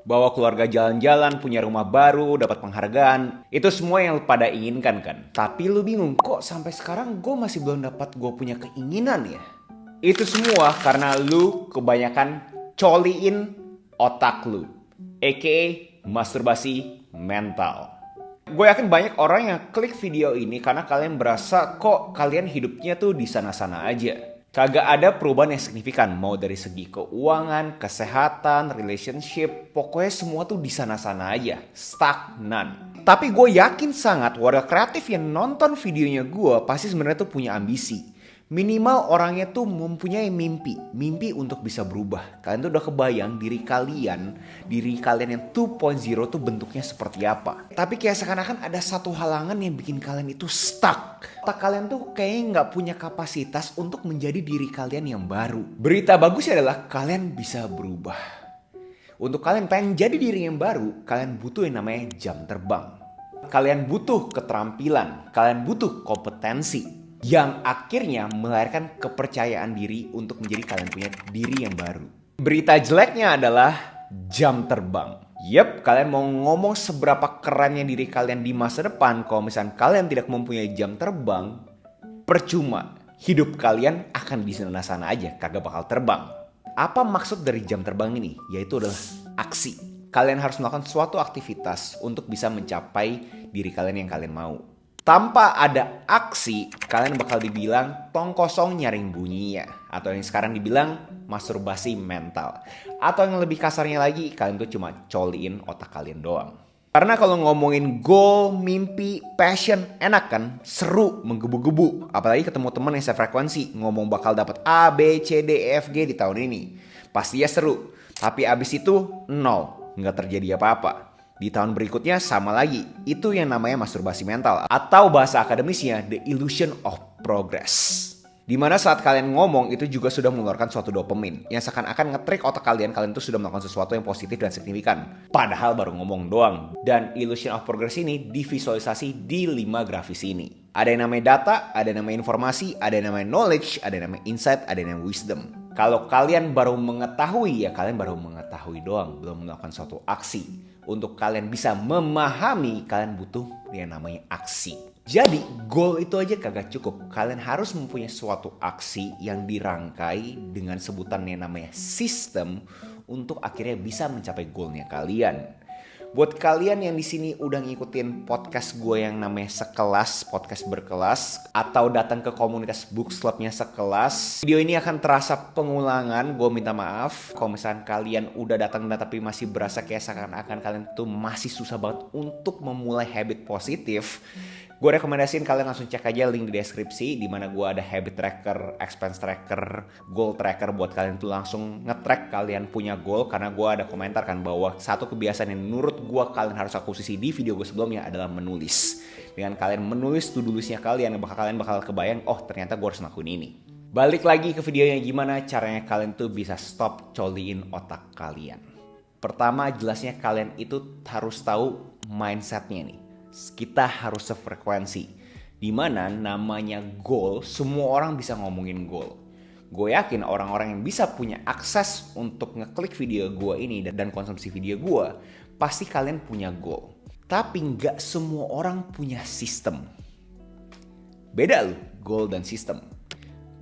Bawa keluarga jalan-jalan, punya rumah baru, dapat penghargaan. Itu semua yang lu pada inginkan kan? Tapi lu bingung, kok sampai sekarang gue masih belum dapat gue punya keinginan ya? Itu semua karena lu kebanyakan coliin otak lu. A.k.a. masturbasi mental. Gue yakin banyak orang yang klik video ini karena kalian berasa kok kalian hidupnya tuh di sana-sana aja. Kagak ada perubahan yang signifikan, mau dari segi keuangan, kesehatan, relationship, pokoknya semua tuh di sana-sana aja, stagnan. Tapi gue yakin sangat warga kreatif yang nonton videonya gue pasti sebenarnya tuh punya ambisi. Minimal orangnya tuh mempunyai mimpi untuk bisa berubah. Kalian tuh udah kebayang diri kalian yang 2.0 tuh bentuknya seperti apa. Tapi kayak seakan-akan ada satu halangan yang bikin kalian itu stuck. Otak kalian tuh kayaknya nggak punya kapasitas untuk menjadi diri kalian yang baru. Berita bagusnya adalah kalian bisa berubah. Untuk kalian pengen jadi diri yang baru, kalian butuh yang namanya jam terbang. Kalian butuh keterampilan, kalian butuh kompetensi. Yang akhirnya melahirkan kepercayaan diri untuk menjadi kalian punya diri yang baru. Berita jeleknya adalah jam terbang. Yep, kalian mau ngomong seberapa kerennya diri kalian di masa depan, kalau misalnya kalian tidak mempunyai jam terbang, percuma. Hidup kalian akan di sana-sana aja, kagak bakal terbang. Apa maksud dari jam terbang ini? Yaitu adalah aksi. Kalian harus melakukan suatu aktivitas untuk bisa mencapai diri kalian yang kalian mau. Tanpa ada aksi, kalian bakal dibilang tong kosong nyaring bunyinya. Atau yang sekarang dibilang masturbasi mental. Atau yang lebih kasarnya lagi, kalian tuh cuma coliin otak kalian doang. Karena kalau ngomongin goal, mimpi, passion, enak kan? Seru, menggebu-gebu. Apalagi ketemu teman yang sefrekuensi, ngomong bakal dapat A, B, C, D, E, F, G di tahun ini. Pastinya seru. Tapi abis itu, nol. Nggak terjadi apa-apa. Di tahun berikutnya sama lagi. Itu yang namanya masturbasi mental. Atau bahasa akademisnya, the illusion of progress. Dimana saat kalian ngomong itu juga sudah mengeluarkan suatu dopamin. Yang seakan-akan nge-trick otak kalian tuh sudah melakukan sesuatu yang positif dan signifikan. Padahal baru ngomong doang. Dan illusion of progress ini divisualisasi di 5 grafis ini. Ada yang namanya data, ada yang namanya informasi, ada yang namanya knowledge, ada yang namanya insight, ada yang namanya wisdom. Kalau kalian baru mengetahui, ya kalian baru mengetahui doang. Belum melakukan suatu aksi. Untuk kalian bisa memahami, kalian butuh yang namanya aksi. Jadi goal itu aja kagak cukup. Kalian harus mempunyai suatu aksi yang dirangkai dengan sebutan yang namanya sistem untuk akhirnya bisa mencapai goalnya kalian. Buat kalian yang di sini udah ngikutin podcast gue yang namanya Sekelas, podcast berkelas, atau datang ke komunitas Books Clubnya Sekelas, video ini akan terasa pengulangan. Gue minta maaf kalau misalnya kalian udah datang tapi masih berasa kayak seakan-akan kalian tuh masih susah banget untuk memulai habit positif. Gue rekomendasiin kalian langsung cek aja link di deskripsi, di mana gue ada habit tracker, expense tracker, goal tracker buat kalian tuh langsung nge-track kalian punya goal. Karena gue ada komentar kan bahwa satu kebiasaan yang menurut gue kalian harus akuisisi di video gue sebelumnya adalah menulis. Dengan kalian menulis to-do list-nya kalian bakal kebayang, oh ternyata gue harus ngelakuin ini. Balik lagi ke videonya, gimana caranya kalian tuh bisa stop coliin otak kalian. Pertama, jelasnya kalian itu harus tahu mindsetnya nih. Kita harus sefrekuensi. Dimana namanya goal, semua orang bisa ngomongin goal. Gue yakin orang-orang yang bisa punya akses untuk ngeklik video gue ini dan konsumsi video gue, pasti kalian punya goal. Tapi gak semua orang punya sistem. Beda loh goal dan sistem.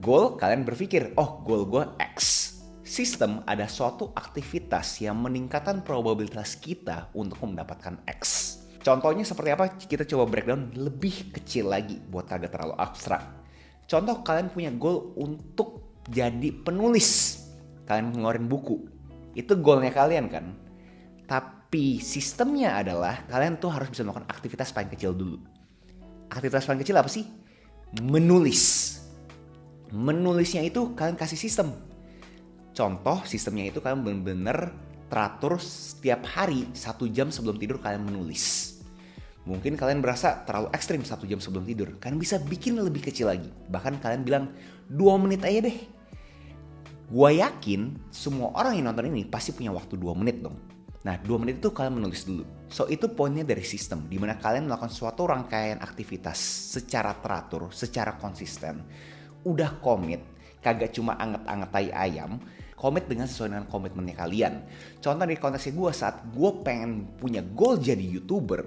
Goal kalian berpikir, oh goal gue X. Sistem ada suatu aktivitas yang meningkatkan probabilitas kita untuk mendapatkan X. Contohnya seperti apa? Kita coba breakdown lebih kecil lagi buat kagak terlalu abstrak. Contoh kalian punya goal untuk jadi penulis. Kalian ngeluarin buku. Itu goalnya kalian kan? Tapi sistemnya adalah kalian tuh harus bisa melakukan aktivitas paling kecil dulu. Aktivitas paling kecil apa sih? Menulis. Menulisnya itu kalian kasih sistem. Contoh sistemnya itu kalian benar-benar teratur setiap hari 1 jam sebelum tidur kalian menulis. Mungkin kalian berasa terlalu ekstrim 1 jam sebelum tidur. Kalian bisa bikin lebih kecil lagi. Bahkan kalian bilang 2 menit aja deh. Gua yakin semua orang yang nonton ini pasti punya waktu 2 menit dong. Nah 2 menit itu kalian menulis dulu. So itu poinnya dari sistem. Dimana kalian melakukan suatu rangkaian aktivitas secara teratur, secara konsisten. Udah komit, kagak cuma anget-anget tai ayam. komit sesuai dengan komitmennya kalian. Contoh di konteksnya gue, saat gue pengen punya goal jadi YouTuber,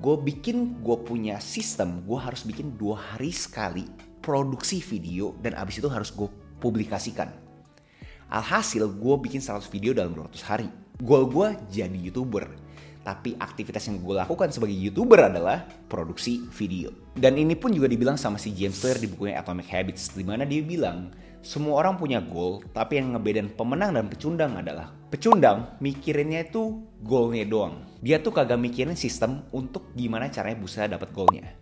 gue punya sistem, gue harus bikin 2 hari sekali produksi video dan abis itu harus gue publikasikan. Alhasil gue bikin 100 video dalam 200 hari. Goal gue jadi YouTuber. Tapi aktivitas yang gue lakukan sebagai YouTuber adalah produksi video. Dan ini pun juga dibilang sama si James Clear di bukunya Atomic Habits, di mana dia bilang semua orang punya goal, tapi yang ngebedain pemenang dan pecundang adalah pecundang mikirinnya itu goalnya doang. Dia tuh kagak mikirin sistem untuk gimana caranya bisa dapat goalnya.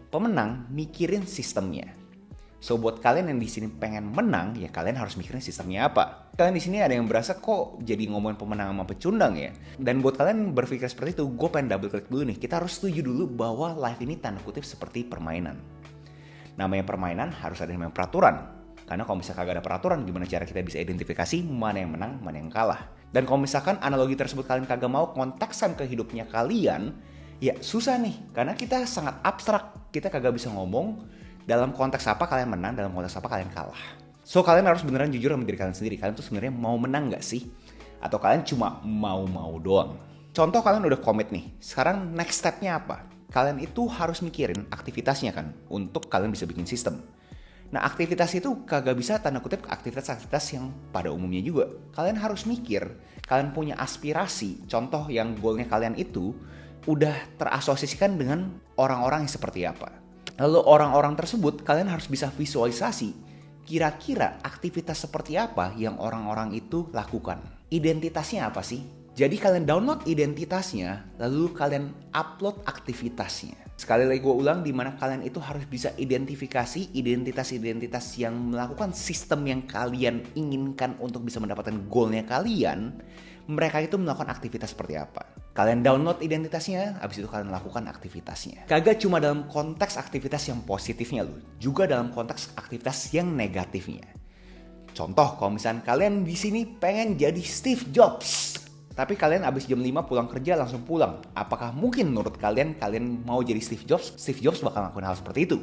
Pemenang mikirin sistemnya. So buat kalian yang di sini pengen menang, ya kalian harus mikirin sistemnya apa. Kalian di sini ada yang berasa kok jadi ngomongin pemenang sama pecundang ya. Dan buat kalian berpikir seperti itu, gue pengen double click dulu nih. Kita harus setuju dulu bahwa life ini tanda kutip seperti permainan. Namanya permainan harus ada namanya peraturan. Karena kalau misalkan kagak ada peraturan, gimana cara kita bisa identifikasi mana yang menang, mana yang kalah. Dan kalau misalkan analogi tersebut kalian kagak mau kontekskan ke hidupnya kalian, ya susah nih. Karena kita sangat abstrak, kita kagak bisa ngomong dalam konteks apa kalian menang, dalam konteks apa kalian kalah. So kalian harus beneran jujur sama diri kalian sendiri. Kalian tuh sebenarnya mau menang gak sih? Atau kalian cuma mau doang? Contoh kalian udah komit nih. Sekarang next stepnya apa? Kalian itu harus mikirin aktivitasnya kan, untuk kalian bisa bikin sistem. Nah aktivitas itu kagak bisa tanda kutip aktivitas-aktivitas yang pada umumnya juga. Kalian harus mikir, kalian punya aspirasi. Contoh yang goalnya kalian itu udah terasosiasikan dengan orang-orang yang seperti apa. Lalu orang-orang tersebut kalian harus bisa visualisasi kira-kira aktivitas seperti apa yang orang-orang itu lakukan. Identitasnya apa sih? Jadi kalian download identitasnya, lalu kalian upload aktivitasnya. Sekali lagi gue ulang, di mana kalian itu harus bisa identifikasi identitas-identitas yang melakukan sistem yang kalian inginkan untuk bisa mendapatkan goalnya kalian. Mereka itu melakukan aktivitas seperti apa. Kalian download identitasnya, habis itu kalian lakukan aktivitasnya. Kagak cuma dalam konteks aktivitas yang positifnya loh, juga dalam konteks aktivitas yang negatifnya. Contoh, kalau misalnya kalian di sini pengen jadi Steve Jobs, tapi kalian abis jam 5 pulang kerja langsung pulang. Apakah mungkin menurut kalian mau jadi Steve Jobs? Steve Jobs bakal ngelakuin hal seperti itu.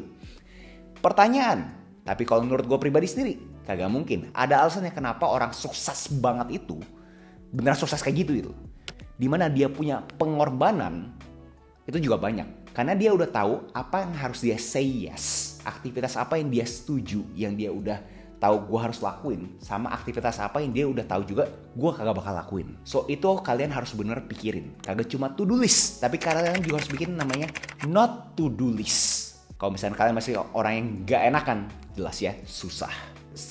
Pertanyaan, tapi kalau menurut gue pribadi sendiri, kagak mungkin. Ada alasannya kenapa orang sukses banget itu beneran sukses kayak gitu itu. Dimana dia punya pengorbanan itu juga banyak. Karena dia udah tahu apa yang harus dia say yes. Aktivitas apa yang dia setuju, yang dia udah tahu gue harus lakuin. Sama aktivitas apa yang dia udah tahu juga gue kagak bakal lakuin. So itu kalian harus bener pikirin. Kagak cuma to do list, tapi kalian juga harus bikin namanya not to do list. Kalau misalnya kalian masih orang yang gak enakan, jelas ya susah.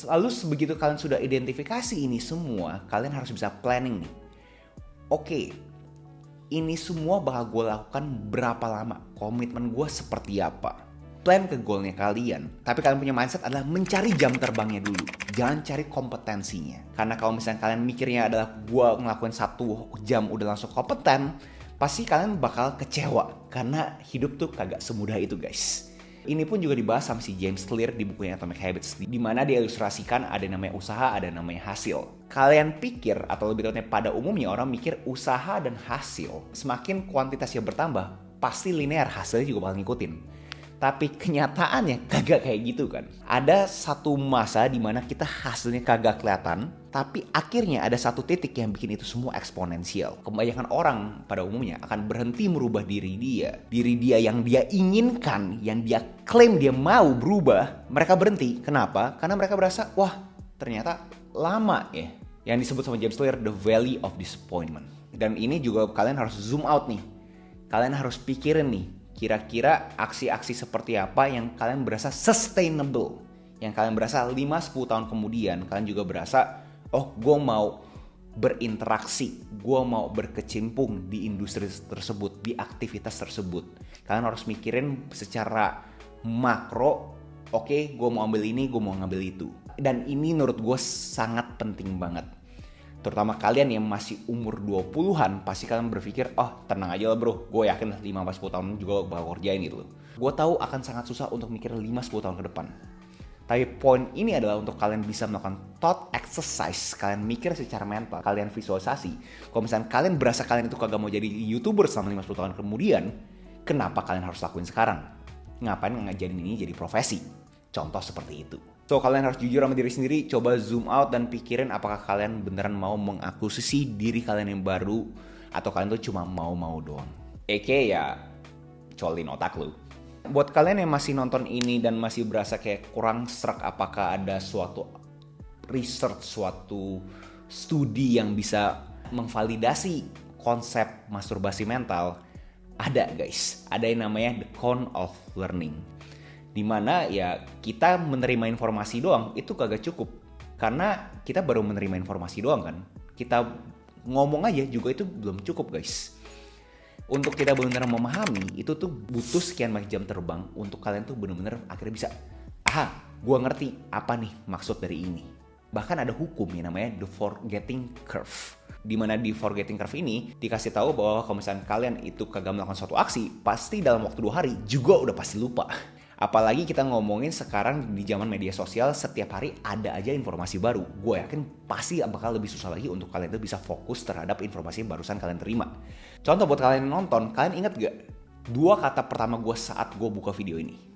Lalu sebegitu kalian sudah identifikasi ini semua, kalian harus bisa planning nih. Oke, ini semua bakal gue lakukan berapa lama? Komitmen gue seperti apa? Plan ke goalnya kalian. Tapi kalian punya mindset adalah mencari jam terbangnya dulu. Jangan cari kompetensinya. Karena kalau misalnya kalian mikirnya adalah gue ngelakuin 1 jam udah langsung kompeten, pasti kalian bakal kecewa. Karena hidup tuh kagak semudah itu guys. Ini pun juga dibahas sama si James Clear di bukunya Atomic Habits, di mana dia ilustrasikan ada namanya usaha, ada namanya hasil. Kalian pikir, atau lebih tepatnya pada umumnya orang mikir usaha dan hasil, semakin kuantitasnya bertambah, pasti linear, hasilnya juga bakal ngikutin. Tapi kenyataannya kagak kayak gitu kan. Ada satu masa di mana kita hasilnya kagak kelihatan, tapi akhirnya ada satu titik yang bikin itu semua eksponensial. Kebanyakan orang pada umumnya akan berhenti merubah diri dia. Diri dia yang dia inginkan, yang dia klaim dia mau berubah, mereka berhenti. Kenapa? Karena mereka berasa, wah ternyata lama ya. Yang disebut sama James Clear, the valley of disappointment. Dan ini juga kalian harus zoom out nih. Kalian harus pikirin nih, kira-kira aksi-aksi seperti apa yang kalian berasa sustainable. Yang kalian berasa 5-10 tahun kemudian kalian juga berasa, oh gue mau berinteraksi, gue mau berkecimpung di industri tersebut, di aktivitas tersebut. Kalian harus mikirin secara makro, oke, gue mau ambil ini, gue mau ngambil itu. Dan ini menurut gue sangat penting banget. Terutama kalian yang masih umur 20-an, pasti kalian berpikir, oh tenang aja lah bro, gue yakin 5-10 tahun juga bakal kerjain gitu loh. Gue tahu akan sangat susah untuk mikir 5-10 tahun ke depan. Tapi poin ini adalah untuk kalian bisa melakukan thought exercise, kalian mikir secara mental, kalian visualisasi. Kalau misalnya kalian berasa kalian itu kagak mau jadi YouTuber selama 5-10 tahun kemudian, kenapa kalian harus lakuin sekarang? Ngapain ngajarin ini jadi profesi? Contoh seperti itu. So, kalian harus jujur sama diri sendiri, coba zoom out dan pikirin apakah kalian beneran mau mengakuisisi diri kalian yang baru atau kalian tuh cuma mau-mau doang. Ya, colin otak lu. Buat kalian yang masih nonton ini dan masih berasa kayak kurang serak apakah ada suatu research, suatu studi yang bisa memvalidasi konsep masturbasi mental, ada guys. Ada yang namanya the con of learning. Dimana ya kita menerima informasi doang itu kagak cukup. Karena kita baru menerima informasi doang kan. Kita ngomong aja juga itu belum cukup guys. Untuk kita benar-benar memahami itu tuh butuh sekian banyak jam terbang untuk kalian tuh benar-benar akhirnya bisa, gua ngerti apa nih maksud dari ini. Bahkan ada hukum yang namanya the forgetting curve. Dimana di forgetting curve ini dikasih tahu bahwa kalau misalnya kalian itu kagak melakukan suatu aksi, pasti dalam waktu 2 hari juga udah pasti lupa. Apalagi kita ngomongin sekarang di zaman media sosial, setiap hari ada aja informasi baru. Gue yakin pasti bakal lebih susah lagi untuk kalian tuh bisa fokus terhadap informasi yang barusan kalian terima. Contoh buat kalian yang nonton, kalian ingat gak 2 kata pertama gue saat gue buka video ini?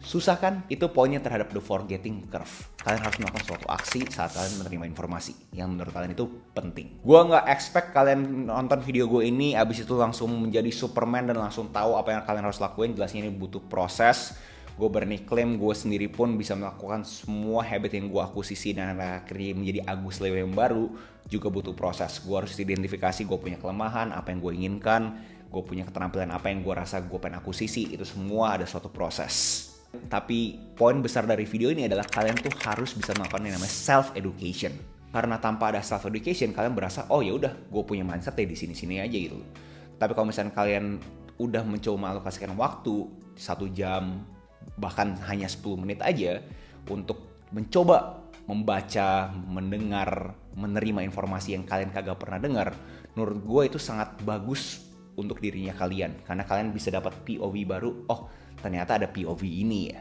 Susah kan? Itu poinnya terhadap the forgetting curve. Kalian harus melakukan suatu aksi saat kalian menerima informasi yang menurut kalian itu penting. Gue gak expect kalian nonton video gue ini abis itu langsung menjadi Superman dan langsung tahu apa yang kalian harus lakuin. Jelasnya ini butuh proses. Gue berani klaim gue sendiri pun bisa melakukan semua habit yang gue akuisisi dan akhirnya menjadi Agus Leo yang baru juga butuh proses. Gue harus identifikasi gue punya kelemahan, apa yang gue inginkan, gue punya keterampilan apa yang gue rasa gue pengen akuisisi. Itu semua ada suatu proses. Tapi poin besar dari video ini adalah kalian tuh harus bisa melakukan yang namanya self education. Karena tanpa ada self education kalian berasa oh ya udah gue punya mindset ya di sini-sini aja gitu. Tapi kalau misalnya kalian udah mencoba mengalokasikan waktu 1 jam bahkan hanya 10 menit aja untuk mencoba membaca, mendengar, menerima informasi yang kalian kagak pernah dengar, menurut gue itu sangat bagus untuk dirinya kalian. Karena kalian bisa dapat POV baru, oh ternyata ada POV ini ya.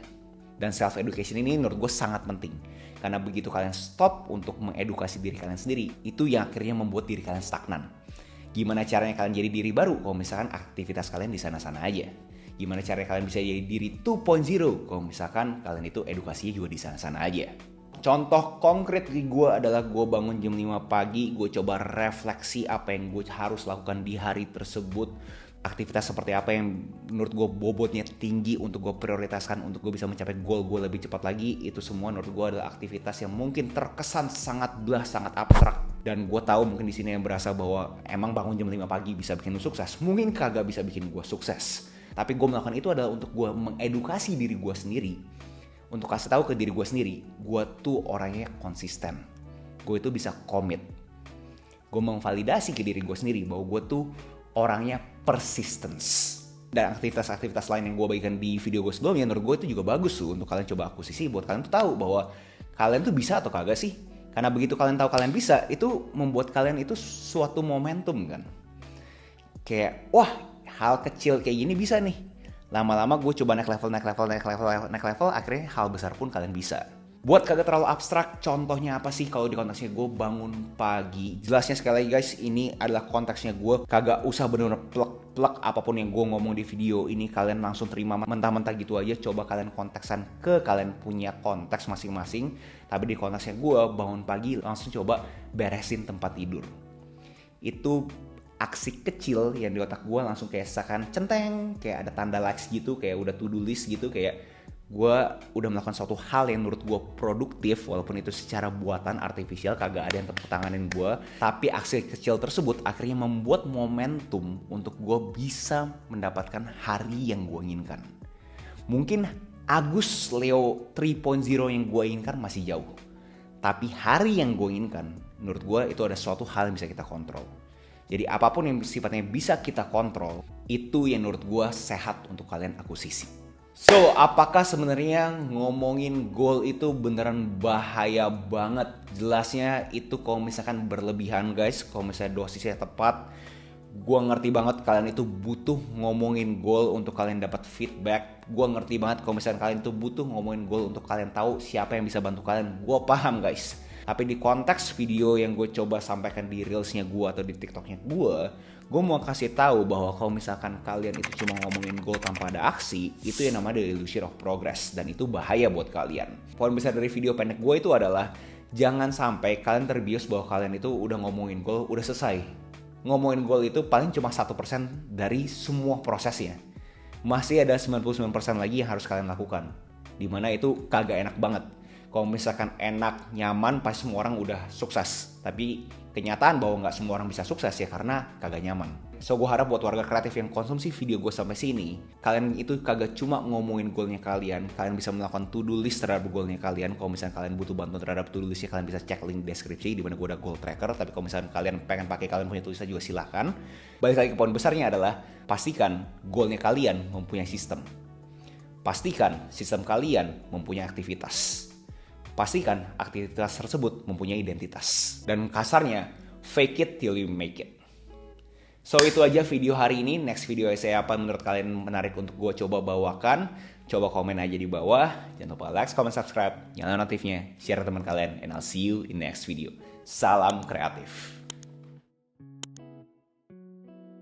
Dan self education ini menurut gue sangat penting. Karena begitu kalian stop untuk mengedukasi diri kalian sendiri, itu yang akhirnya membuat diri kalian stagnan. Gimana caranya kalian jadi diri baru kalau misalkan aktivitas kalian di sana-sana aja? Gimana caranya kalian bisa jadi diri 2.0 kalau misalkan kalian itu edukasinya juga di sana-sana aja? Contoh konkret di gue adalah gue bangun jam 5 pagi, gue coba refleksi apa yang gue harus lakukan di hari tersebut. Aktivitas seperti apa yang menurut gue bobotnya tinggi untuk gue prioritaskan untuk gue bisa mencapai goal gue lebih cepat lagi. Itu semua menurut gue adalah aktivitas yang mungkin terkesan sangat sangat abstrak. Dan gue tahu mungkin di sini yang berasa bahwa emang bangun jam 5 pagi bisa bikin lu sukses. Mungkin kagak bisa bikin gue sukses. Tapi gue melakukan itu adalah untuk gue mengedukasi diri gue sendiri. Untuk kasih tahu ke diri gue sendiri, gue tuh orangnya konsisten. Gue itu bisa komit. Gue memvalidasi ke diri gue sendiri bahwa gue tuh orangnya persistence. Dan aktivitas-aktivitas lain yang gue bagikan di video gue sebelumnya menurut gue itu juga bagus tuh untuk kalian coba akuisisi buat kalian tuh tahu bahwa kalian tuh bisa atau kagak sih. Karena begitu kalian tahu kalian bisa, itu membuat kalian itu suatu momentum kan. Kayak wah hal kecil kayak gini bisa nih. Lama-lama gue coba naik level, akhirnya hal besar pun kalian bisa. Buat kagak terlalu abstrak, contohnya apa sih kalau di konteksnya gue bangun pagi? Jelasnya sekali lagi guys, ini adalah konteksnya gue kagak usah bener-bener plek apapun yang gue ngomong di video ini kalian langsung terima mentah-mentah gitu aja. Coba kalian konteksan ke kalian punya konteks masing-masing. Tapi di konteksnya gue bangun pagi langsung coba beresin tempat tidur. Itu aksi kecil yang di otak gue langsung kayak seakan centeng, kayak ada tanda likes gitu, kayak udah to do list gitu, kayak gue udah melakukan suatu hal yang menurut gue produktif walaupun itu secara buatan artifisial kagak ada yang tepuk tanganin gue, tapi aksi kecil tersebut akhirnya membuat momentum untuk gue bisa mendapatkan hari yang gue inginkan. Mungkin Agus Leo 3.0 yang gue inginkan masih jauh, tapi hari yang gue inginkan menurut gue itu ada suatu hal yang bisa kita kontrol. Jadi apapun yang sifatnya bisa kita kontrol, itu yang menurut gue sehat untuk kalian akuisisi. So, apakah sebenarnya ngomongin goal itu beneran bahaya banget? Jelasnya itu kalau misalkan berlebihan guys, kalau misalnya dosisnya tepat. Gue ngerti banget kalian itu butuh ngomongin goal untuk kalian dapat feedback. Gue ngerti banget kalau misalkan kalian itu butuh ngomongin goal untuk kalian tahu siapa yang bisa bantu kalian. Gue paham guys. Tapi di konteks video yang gue coba sampaikan di reelsnya gue atau di tiktoknya gue mau kasih tahu bahwa kalau misalkan kalian itu cuma ngomongin goal tanpa ada aksi, itu yang namanya the illusion of progress, dan itu bahaya buat kalian. Poin besar dari video pendek gue itu adalah jangan sampai kalian terbius bahwa kalian itu udah ngomongin goal, udah selesai. Ngomongin goal itu paling cuma 1% dari semua prosesnya. Masih ada 99% lagi yang harus kalian lakukan. Dimana itu kagak enak banget. Kalau misalkan enak, nyaman, pasti semua orang udah sukses. Tapi kenyataan bahwa nggak semua orang bisa sukses ya karena kagak nyaman. So gue harap buat warga kreatif yang konsumsi video gue sampai sini, kalian itu kagak cuma ngomongin goalnya kalian bisa melakukan to-do list terhadap goalnya kalian. Kalau misalnya kalian butuh bantuan terhadap to-do listnya, kalian bisa cek link deskripsi di mana gue ada goal tracker. Tapi kalau misalnya kalian pengen pakai, kalian punya tulisan juga silahkan. Balik lagi ke poin besarnya adalah pastikan goalnya kalian mempunyai sistem. Pastikan sistem kalian mempunyai aktivitas. Pastikan aktivitas tersebut mempunyai identitas. Dan kasarnya, fake it till you make it. So itu aja video hari ini. Next video essay apa menurut kalian menarik untuk gue coba bawakan? Coba komen aja di bawah. Jangan lupa like, comment, subscribe, nyalain notifnya, share ke teman kalian, and I'll see you in next video. Salam kreatif.